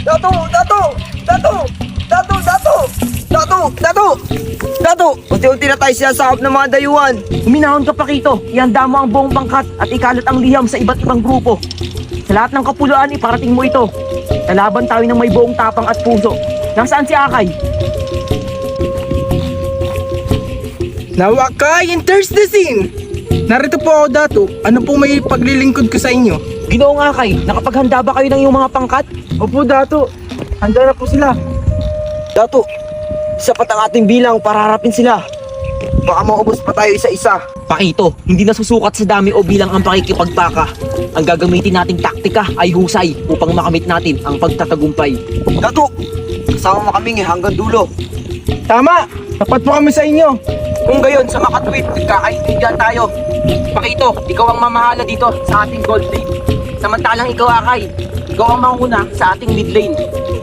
Dato! Dato! Dato! Dato! Dato! Dato! Dato! Dato! Unti-unti na tayo sinasakop ng mga dayuhan. Huminahon ka, Pakito. Ihanda mo ang buong pangkat at ikalat ang liham sa iba't ibang grupo. Sa lahat ng kapuluan, iparating mo ito. Lalaban tayo ng may buong tapang at puso. Nasaan si Akay? Nawakay enters the scene! Narito po ako, Dato. Ano po may paglilingkod ko sa inyo? Ginoong Akay, nakapaghanda ba kayo ng iyong mga pangkat? Opo, Dato. Handa na po sila. Dato! Sapat ang ating bilang para harapin sila. Baka maubos pa tayo isa-isa. Pakito, hindi nasusukat sa dami o bilang ang pakikipagtaka. Ang gagamitin nating taktika ay husay upang makamit natin ang pagtatagumpay. Dato! Kasama mo kami hanggang dulo. Tama! Tapat po kami sa inyo. Kung gayon, sa makatwid, nagkakaintindihan tayo. Pakito, ikaw ang mamahala dito sa ating gold lane. Samantalang ikaw, Akay, ikaw ang mauna sa ating mid lane.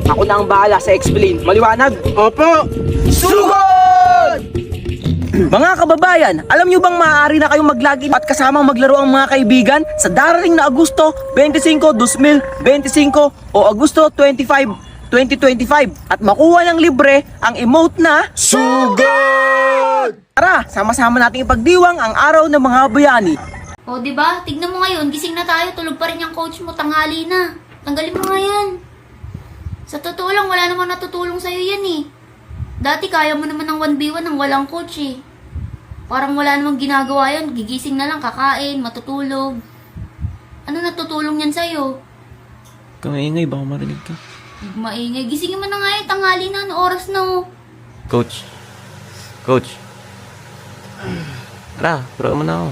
Ako na ang bahala sa explain. Maliwanag? Opo! Sugod! Mga kababayan, alam nyo bang maaari na kayong maglagi at kasamang maglaro ang mga kaibigan sa darating na Agosto 25, 2025 o Agosto 25, 2025 at makuha ng libre ang emote na Sugod! Tara, sama-sama nating ipagdiwang ang araw ng mga bayani. O, di ba? Tignan mo ngayon, gising na tayo, tulog pa rin yung coach mo, tanghali na. Tanggalin mo nga yan. Sa totoo lang, wala namang natutulong sa'yo yan eh. Dati kaya mo naman ng 1v1 ng walang coach eh. Parang wala namang ginagawa yan, gigising na lang, kakain, matutulog. Ano natutulong yan sa'yo? Kamaingay, baka marinig ka. Maingay, gisingin mo na nga eh, tanghali na, ano oras na oh. Coach. Coach. Tara, turo mo na ako.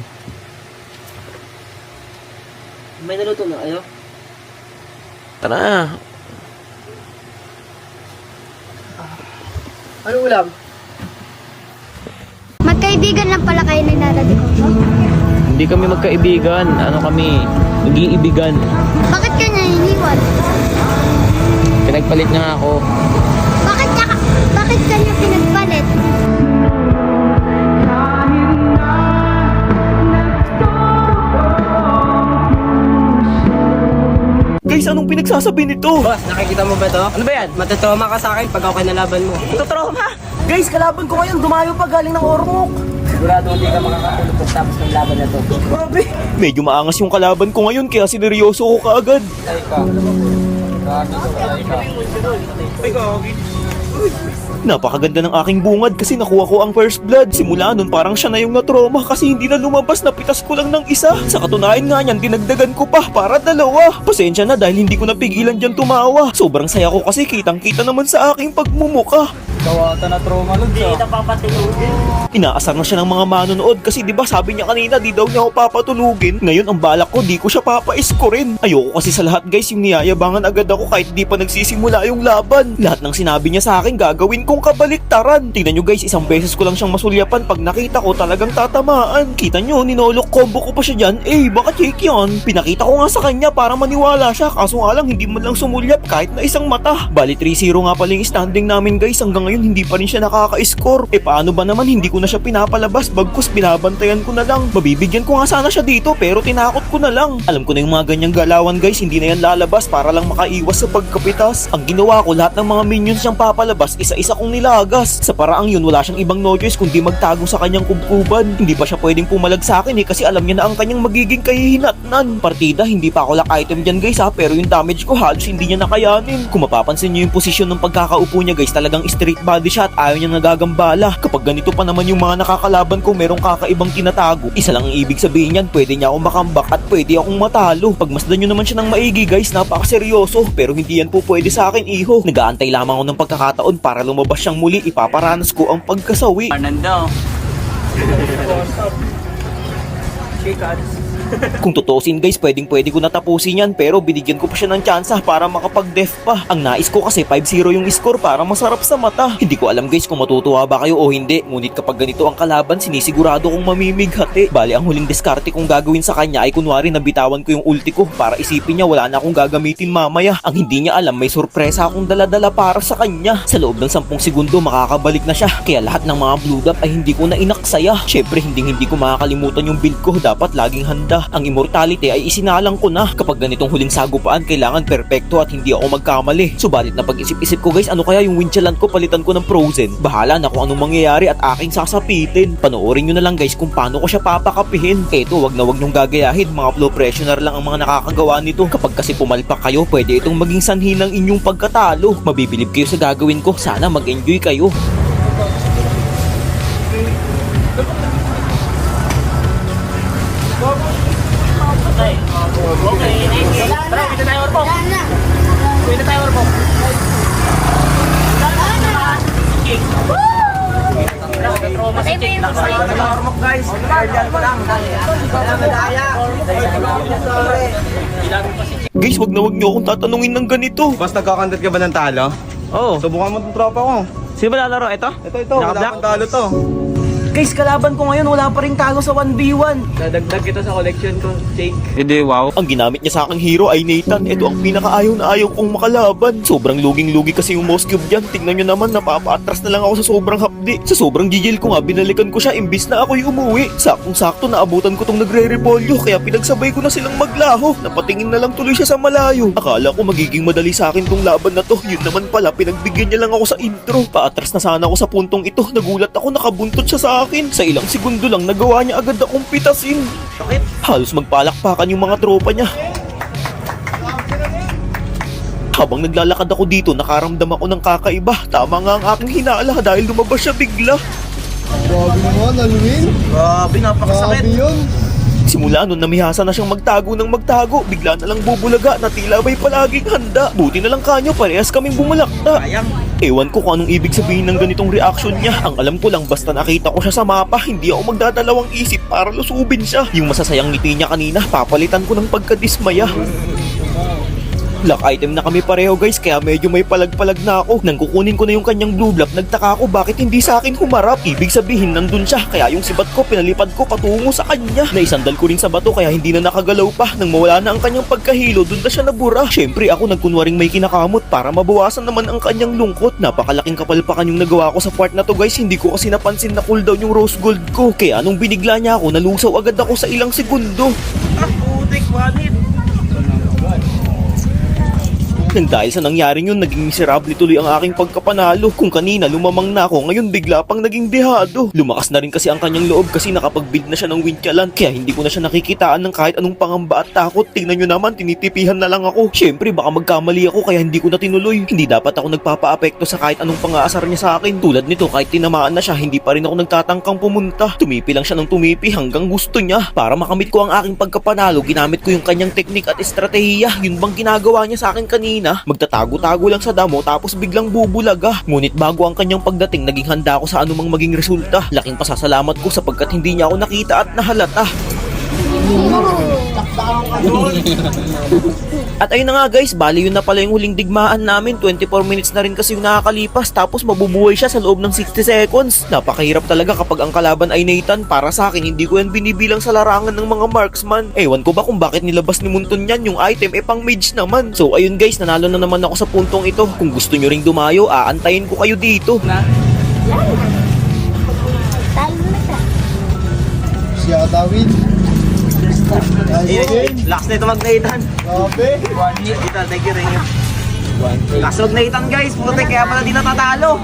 May naluto na kayo? Tara. Ano ulam? Magkaibigan lang pala kayo ni Nara de Coco? Hindi kami magkaibigan. Ano kami? Nag-iibigan. Bakit ka niya iniwan? Pinagpalit niya ako. Bakit ka niya pinagpalit? Guys, anong pinagsasabi nito? Boss, nakikita mo ba to? Ano ba yan? Matatrauma ka sa akin pag ako kinalaban mo. Ito trauma! Guys, kalaban ko ngayon, dumayo pa galing ng Ormoc. Sigurado hindi ka makakatulog pagtapos ng laban na to. Grabe! Medyo maangas yung kalaban ko ngayon, kaya sineryoso ko kaagad. Ay ka. Napakaganda ng aking bungad kasi nakuha ko ang first blood. Simula nun parang siya na yung na-trauma kasi hindi na lumabas, napitas ko lang ng isa. Sa katunayan nga niyan, dinagdagan ko pa para dalawa. Pasensya na dahil hindi ko napigilan dyan tumawa. Sobrang saya ko kasi kitang-kita naman sa aking pagmumuka. Kawata na trauma nun sa. Inaasar na siya ng mga manonood kasi 'di ba sabi niya kanina di daw niya ako papatulugin. Ngayon ang balak ko di ko siya papaiskorin. Ayoko kasi sa lahat guys yung niyayabangan agad ako kahit di pa nagsisimula yung laban. Lahat ng sinabi niya sa akin gagawin kong kabaliktaran. Tingnan nyo guys, isang beses ko lang siyang masulyapan, pag nakita ko talagang tatamaan. Kita nyo, ninolok combo ko pa siya dyan. Baka check yan. Pinakita ko nga sa kanya para maniwala siya, kaso nga lang hindi man lang sumulyap kahit na isang mata. Bali 3-0 nga pala yung standing namin guys, hanggang ngayon hindi pa rin siya nakaka-score. Paano ba naman hindi ko na siya pinapalabas, bagkus binabantayan ko na lang. Mabibigyan ko nga sana siya dito pero tinakot ko na lang. Alam ko na yung mga ganyang galawan guys, hindi na yan lalabas para lang makaiwas sa pagkapitas. Ang ginawa ko, lahat ng mga minions siyang papalabas, isa-isa kong nilagas. Sa paraang yun, wala siyang ibang no choice kundi magtago sa kanyang kubkuban. Hindi pa siya pwedeng pumalag sa akin kasi alam niya na ang kanyang magiging kahihinatnan. Partida, hindi pa ako lock item dyan guys pero yung damage ko halos hindi niya nakayanin. Kung mapapansin niyo yung posisyon ng pagkakaupo niya guys, talagang straight body shot, ayaw niya nagagambala. Kapag ganito pa naman yung mga nakakalaban ko, merong kakaibang tinatago. Isa lang ang ibig sabihin niyan, pwede niya akong makambak at pwede akong matalo. Pagmasdan niyo naman siya ng maigi guys, napakaseryoso pero hindi yan po pwede sa akin iho. Nagaantay lamang ako ng pagkakataon para lumabas siyang muli, ipaparanas ko ang pagkasawi. Fernando. Kung tutusin guys, pwedeng ko natapusin yan pero binigyan ko pa siya ng tsansa para makapag-def pa. Ang nais ko kasi 5-0 yung score para masarap sa mata. Hindi ko alam guys kung matutuwa ba kayo o hindi, ngunit kapag ganito ang kalaban, sinisigurado kong mamimighati. Bali ang huling diskarte kong gagawin sa kanya ay kunwari nabitawan ko yung ulti ko para isipin niya wala na akong gagamitin mamaya. Ang hindi niya alam, may sorpresa akong daladala para sa kanya. Sa loob ng 10 segundo makakabalik na siya, kaya lahat ng mga blue dot ay hindi ko na inaksaya. Syempre hindi ko makakalimutan yung build ko, dapat laging handa. nila. Ang immortality ay isinalang ko na. Kapag ganitong huling sagupaan, kailangan perpekto at hindi ako magkamali. Subalit na pag-isip-isip ko guys, ano kaya yung winchalan ko, palitan ko ng frozen. Bahala na kung anong mangyayari at aking sasapitin. Panoorin nyo na lang guys kung paano ko siya papakapihin. Eto, wag na wag nyong gagayahin, mga flow freshener lang ang mga nakakagawa nito. Kapag kasi pumalpak kayo, pwede itong maging sanhi ng inyong pagkatalo. Mabibilib kayo sa gagawin ko, sana mag-enjoy kayo. Guys, wag na wag nyo akong tatanungin ng ganito. Boss, nagkakandat ka ba ng talo? Oo. Subukan mo itong tropa ko. Sino ba lalaro? Ito? Ito, wala Naka-black? pang talo to. Guys, kalaban ko ngayon, wala pa rin talo sa 1v1. Dadagdag kita sa collection ko, Jake. Hindi, wow. Ang ginamit niya sa aking hero ay Nathan. Ito ang pinakaayaw na ayaw kong makalaban. Sobrang luging-lugi kasi yung mouse cube dyan. Tingnan nyo naman, napapaatras na lang ako sa sobrang hapdi. Sa sobrang gigil ko nga, binalikan ko siya imbis na ako'y umuwi. Saktong-sakto naabutan ko tong nagre-repolyo, kaya pinagsabay ko na silang maglaho. Napatingin na lang tuloy siya sa malayo. Akala ko magiging madali sa akin tong laban na to. Yun naman pala, pinagbigyan niya lang ako sa intro. Paatras na sana ako sa puntong ito. Nagulat ako, nakabuntot siya sa akin. Sa ilang segundo lang, nagawa niya agad akong pitasin. Halos magpalakpakan yung mga tropa niya. Habang naglalakad ako dito, nakaramdam ako ng kakaiba. Tama nga ang aking hinala dahil lumabas siya bigla. Grabe naman, Alwin. Grabe, napakasakit. Grabe yun. Simula nun, namihasa na siyang magtago ng magtago. Bigla na lang bubulaga na tila ba'y palaging handa. Buti na lang kanyo, parehas kaming bumalakta. Ewan ko kung anong ibig sabihin ng ganitong reaction niya. Ang alam ko lang, basta nakita ko siya sa mapa, hindi ako magdadalawang isip para lusubin siya. Yung masasayang ngiti niya kanina, papalitan ko ng pagkadismaya. Lock item na kami pareho guys, kaya medyo may palag-palag na ako. Nang kukunin ko na yung kanyang blue block, nagtaka ako bakit hindi sa akin humarap. Ibig sabihin nandun siya, kaya yung sibat ko pinalipad ko patungo sa kanya. Naisandal ko rin sa bato kaya hindi na nakagalaw pa. Nang mawala na ang kanyang pagkahilo, dun na siya nabura. Syempre ako nagkunwaring may kinakamot para mabawasan naman ang kanyang lungkot. Napakalaking kapalpakan yung nagawa ko sa part na to guys, hindi ko kasi napansin na cooldown yung rose gold ko. Kaya nung binigla niya ako, nalusaw agad ako sa ilang segundo. Nang dahil sa nangyari yun, naging miserable tuloy ang aking pagkapanalo. Kung kanina lumamang na ako, ngayon bigla pang naging dehado. Lumakas na rin kasi ang kanyang loob kasi nakapag-build na siya ng winchalan. Kaya hindi ko na siya nakikitaan ng kahit anong pangamba at takot. Tingnan nyo naman, tinitipihan na lang ako. Syempre baka magkamali ako kaya hindi ko na tinuloy. Hindi dapat ako nagpapa-apekto sa kahit anong pang-aasar niya sa akin. Tulad nito, kahit tinamaan na siya, hindi pa rin ako nagtatangkang pumunta. Tumipi lang siya ng tumipi hanggang gusto niya. Para makamit ko ang aking pagkapanalo, ginamit ko yung kanyang teknik at estratehiya. Yun bang ginagawa niya sa akin kanina? Magtatago-tago lang sa damo tapos biglang bubulaga. Ngunit bago ang kanyang pagdating, naging handa ako sa anumang maging resulta. Laking pasasalamat ko sapagkat hindi niya ako nakita at nahalata. At ayun na nga guys, bali yun na pala yung huling digmaan namin. 24 minutes na rin kasi yung nakakalipas tapos mabubuhay siya sa loob ng 60 seconds. Napakahirap talaga kapag ang kalaban ay Nathan. Para sa akin, hindi ko yan binibilang sa larangan ng mga marksman. Ewan ko ba kung bakit nilabas ni Munton yan, yung item pang mage naman. So ayun guys, nanalo na naman ako sa puntong ito. Kung gusto nyo ring dumayo, aantayin ko kayo dito. Siya Dawid. Last na ito mag-Nathan. Grabe. Thank you, thank you. Last mag-Nathan guys, puti kaya pala di natatalo.